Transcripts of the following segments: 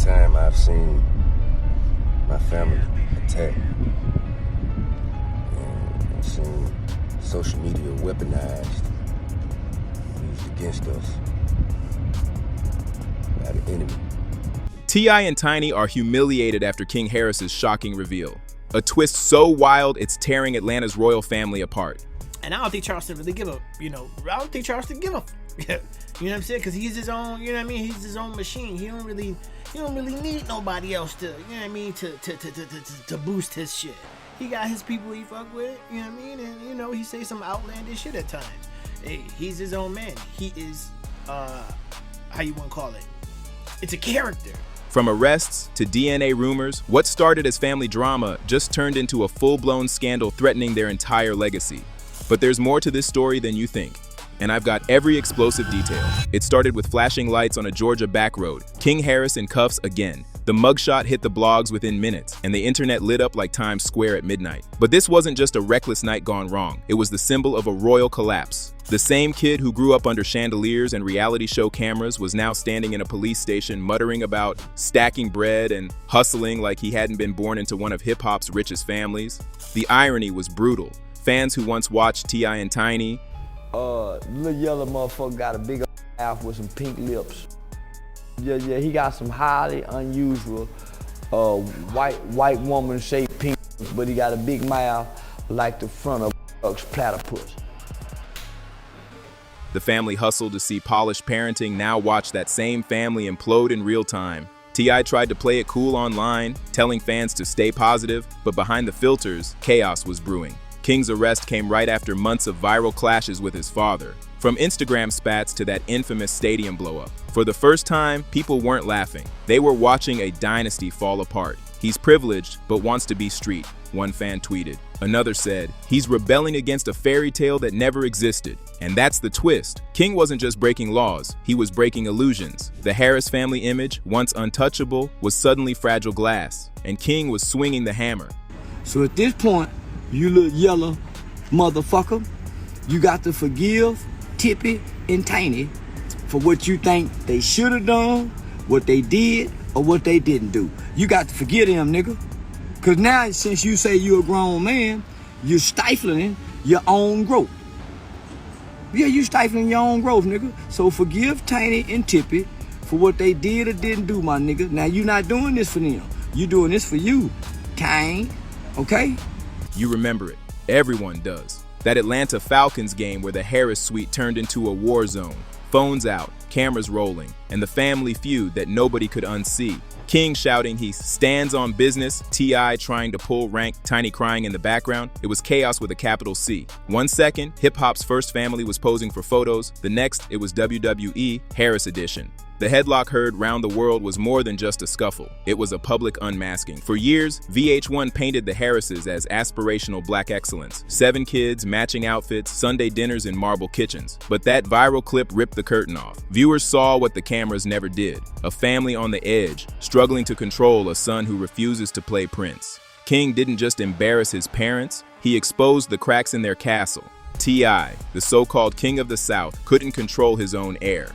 time I've seen my family attacked and I've seen social media weaponized, used against us by the enemy. T.I. and Tiny are humiliated after King Harris's shocking reveal. A twist so wild, it's tearing Atlanta's royal family apart. And I don't think Charleston really give a, I don't think Charleston give a, you know what I'm saying? Because he's his own, you know what I mean? He's his own machine. He don't really need nobody else to, you know what I mean, to boost his shit. He got his people he fuck with, you know what I mean? And, he say some outlandish shit at times. Hey, he's his own man. He is, how you want to call it? It's a character. From arrests to DNA rumors, what started as family drama just turned into a full-blown scandal threatening their entire legacy. But there's more to this story than you think. And I've got every explosive detail. It started with flashing lights on a Georgia back road. King Harris in cuffs again. The mugshot hit the blogs within minutes, and the internet lit up like Times Square at midnight. But this wasn't just a reckless night gone wrong. It was the symbol of a royal collapse. The same kid who grew up under chandeliers and reality show cameras was now standing in a police station muttering about stacking bread and hustling like he hadn't been born into one of hip-hop's richest families. The irony was brutal. Fans who once watched T.I. and Tiny, little yellow motherfucker got a big mouth with some pink lips. Yeah, he got some highly unusual white woman shaped pink lips, but he got a big mouth like the front of a platypus. The family hustled to see polished parenting now watch that same family implode in real time. T.I. tried to play it cool online, telling fans to stay positive, but behind the filters, chaos was brewing. King's arrest came right after months of viral clashes with his father. From Instagram spats to that infamous stadium blow-up. For the first time, people weren't laughing. They were watching a dynasty fall apart. He's privileged, but wants to be street, one fan tweeted. Another said, he's rebelling against a fairy tale that never existed. And that's the twist. King wasn't just breaking laws, he was breaking illusions. The Harris family image, once untouchable, was suddenly fragile glass. And King was swinging the hammer. So at this point, you little yellow motherfucker, you got to forgive Tippy and Tiny for what you think they should have done, what they did, or what they didn't do. You got to forgive them, nigga. Cause now, since you say you're a grown man, you're stifling your own growth. Yeah, you stifling your own growth, nigga. So forgive Tiny and Tippy for what they did or didn't do, my nigga. Now you're not doing this for them. You're doing this for you, Kane, okay? You remember it. Everyone does. That Atlanta Falcons game where the Harris suite turned into a war zone. Phones out, cameras rolling, and the family feud that nobody could unsee. King shouting he stands on business, T.I. trying to pull rank, Tiny crying in the background. It was chaos with a capital C. 1 second, hip-hop's first family was posing for photos. The next, it was WWE Harris edition. The headlock heard round the world was more than just a scuffle. It was a public unmasking. For years, VH1 painted the Harrises as aspirational black excellence. 7 kids, matching outfits, Sunday dinners in marble kitchens. But that viral clip ripped the curtain off. Viewers saw what the cameras never did. A family on the edge, struggling to control a son who refuses to play Prince. King didn't just embarrass his parents, he exposed the cracks in their castle. T.I., the so-called king of the South, couldn't control his own heir.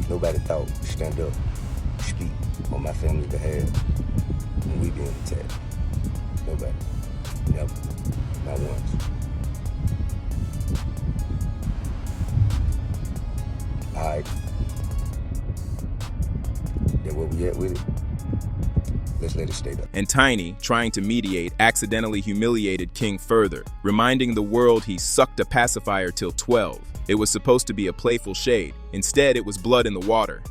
Nobody thought to stand up, speak on my family's behalf when we being attacked. Nobody. Never. Not once. All right. Then where we at with it? Let's let it stay there. And Tiny, trying to mediate, accidentally humiliated King further, reminding the world he sucked a pacifier till 12. It was supposed to be a playful shade. Instead, it was blood in the water.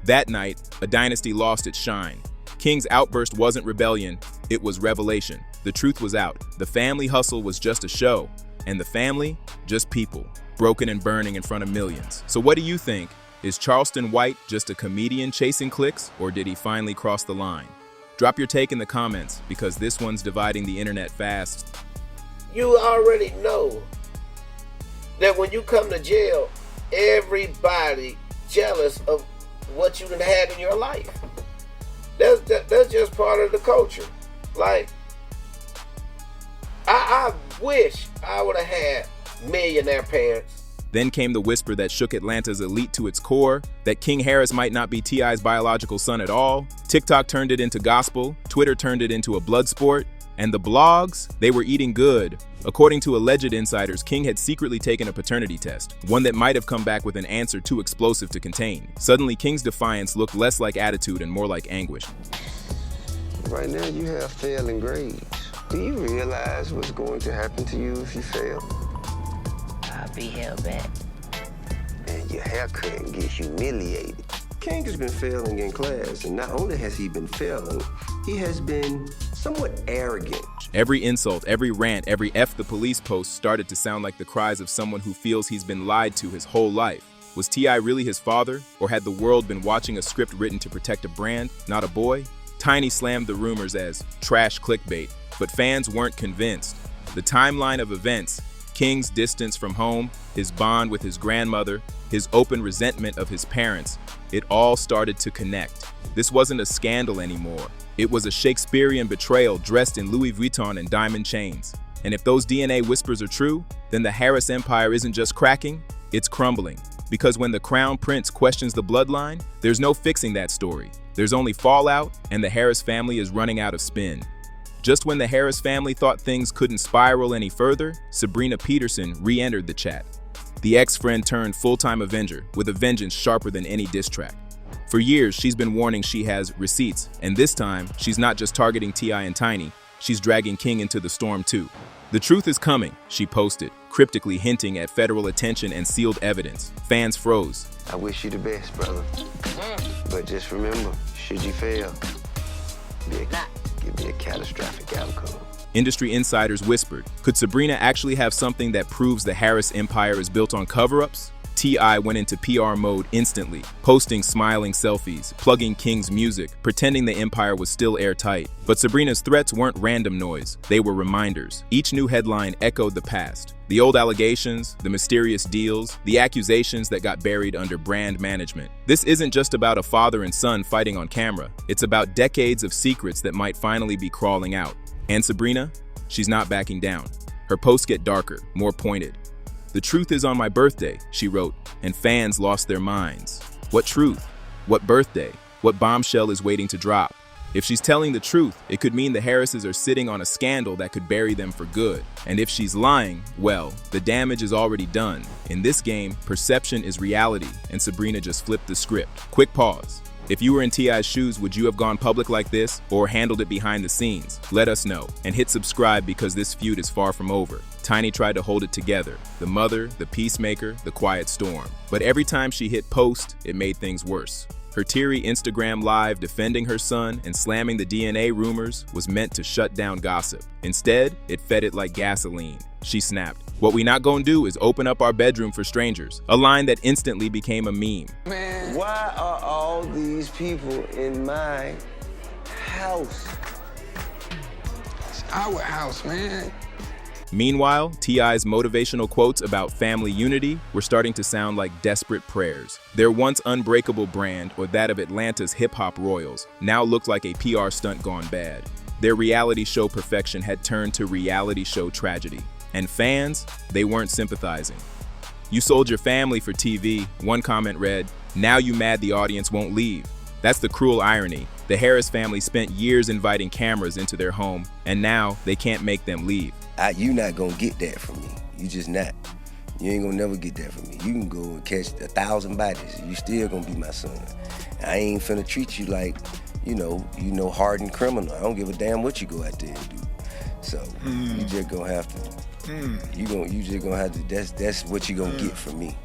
That night, a dynasty lost its shine. King's outburst wasn't rebellion, it was revelation. The truth was out. The family hustle was just a show. And the family, just people, broken and burning in front of millions. So what do you think? Is Charleston White just a comedian chasing clicks, or did he finally cross the line? Drop your take in the comments, because this one's dividing the internet fast. You already know that when you come to jail, everybody jealous of what you done had in your life. That's just part of the culture. Like, I wish I would have had millionaire parents Then came the whisper that shook Atlanta's elite to its core, that King Harris might not be T.I.'s biological son at all. TikTok turned it into gospel, Twitter turned it into a blood sport, and the blogs, they were eating good. According to alleged insiders, King had secretly taken a paternity test, one that might have come back with an answer too explosive to contain. Suddenly, King's defiance looked less like attitude and more like anguish. Right now, you have failing grades. Do you realize what's going to happen to you if you fail? I'll be held back. And your haircut and get humiliated. King has been failing in class, and not only has he been failing, he has been somewhat arrogant. Every insult, every rant, every F the police post started to sound like the cries of someone who feels he's been lied to his whole life. Was T.I. really his father, or had the world been watching a script written to protect a brand, not a boy? Tiny slammed the rumors as trash clickbait, but fans weren't convinced. The timeline of events, King's distance from home, his bond with his grandmother, his open resentment of his parents, it all started to connect. This wasn't a scandal anymore. It was a Shakespearean betrayal dressed in Louis Vuitton and diamond chains. And if those DNA whispers are true, then the Harris empire isn't just cracking, it's crumbling. Because when the crown prince questions the bloodline, there's no fixing that story. There's only fallout, and the Harris family is running out of spin. Just when the Harris family thought things couldn't spiral any further, Sabrina Peterson re-entered the chat. The ex-friend turned full-time Avenger, with a vengeance sharper than any diss track. For years, she's been warning she has receipts, and this time, she's not just targeting T.I. and Tiny, she's dragging King into the storm too. The truth is coming, she posted, cryptically hinting at federal attention and sealed evidence. Fans froze. I wish you the best, brother. But just remember, should you fail, give me a catastrophic outcome. Industry insiders whispered, could Sabrina actually have something that proves the Harris empire is built on cover-ups? T.I. went into PR mode instantly, posting smiling selfies, plugging King's music, pretending the empire was still airtight. But Sabrina's threats weren't random noise, they were reminders. Each new headline echoed the past. The old allegations, the mysterious deals, the accusations that got buried under brand management. This isn't just about a father and son fighting on camera. It's about decades of secrets that might finally be crawling out. And Sabrina? She's not backing down. Her posts get darker, more pointed. The truth is on my birthday, she wrote, and fans lost their minds. What truth? What birthday? What bombshell is waiting to drop? If she's telling the truth, it could mean the Harrises are sitting on a scandal that could bury them for good. And if she's lying, well, the damage is already done. In this game, perception is reality, and Sabrina just flipped the script. Quick pause. If you were in T.I.'s shoes, would you have gone public like this or handled it behind the scenes? Let us know. And hit subscribe because this feud is far from over. Tiny tried to hold it together. The mother, the peacemaker, the quiet storm. But every time she hit post, it made things worse. Her teary Instagram live defending her son and slamming the DNA rumors was meant to shut down gossip. Instead, it fed it like gasoline. She snapped, "What we not gonna do is open up our bedroom for strangers," a line that instantly became a meme. Man, why are all these people in my house? It's our house, man. Meanwhile, T.I.'s motivational quotes about family unity were starting to sound like desperate prayers. Their once unbreakable brand, or that of Atlanta's hip-hop royals, now looked like a PR stunt gone bad. Their reality show perfection had turned to reality show tragedy. And fans, they weren't sympathizing. "You sold your family for TV," one comment read. "Now you mad the audience won't leave." That's the cruel irony. The Harris family spent years inviting cameras into their home, and now they can't make them leave. You not gonna get that from me. You just not. You ain't gonna never get that from me. You can go and catch 1,000 bodies. You still gonna be my son. I ain't finna treat you like, hardened criminal. I don't give a damn what you go out there and do. So you just gonna have to. You just gonna have to. That's what you gonna get from me.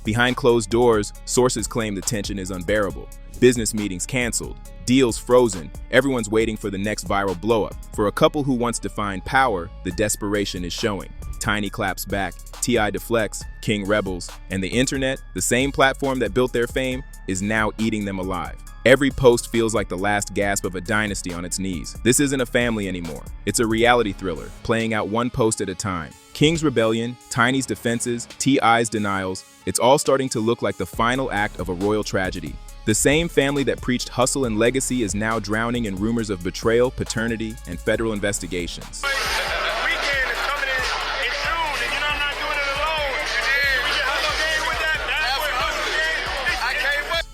Behind closed doors, sources claim the tension is unbearable. Business meetings canceled, deals frozen, everyone's waiting for the next viral blowup. For a couple who once defined power, the desperation is showing. Tiny claps back, T.I. deflects, King rebels, and the internet, the same platform that built their fame, is now eating them alive. Every post feels like the last gasp of a dynasty on its knees. This isn't a family anymore. It's a reality thriller, playing out one post at a time. King's rebellion, Tiny's defenses, T.I.'s denials, it's all starting to look like the final act of a royal tragedy. The same family that preached hustle and legacy is now drowning in rumors of betrayal, paternity, and federal investigations.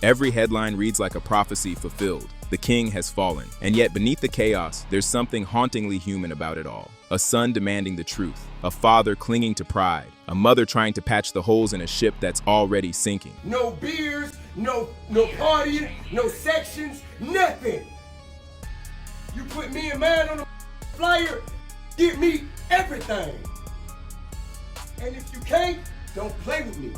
Every headline reads like a prophecy fulfilled. The king has fallen. And yet beneath the chaos, there's something hauntingly human about it all. A son demanding the truth, a father clinging to pride, a mother trying to patch the holes in a ship that's already sinking. No beers, no partying, no sections, nothing. You put me and man on the flyer, give me everything. And if you can't, don't play with me.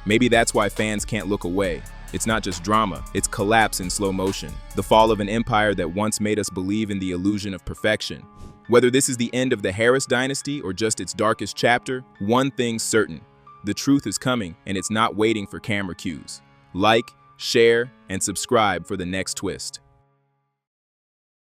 Maybe that's why fans can't look away. It's not just drama, it's collapse in slow motion. The fall of an empire that once made us believe in the illusion of perfection. Whether this is the end of the Harris dynasty or just its darkest chapter, one thing's certain. The truth is coming, and it's not waiting for camera cues. Like, share, and subscribe for the next twist.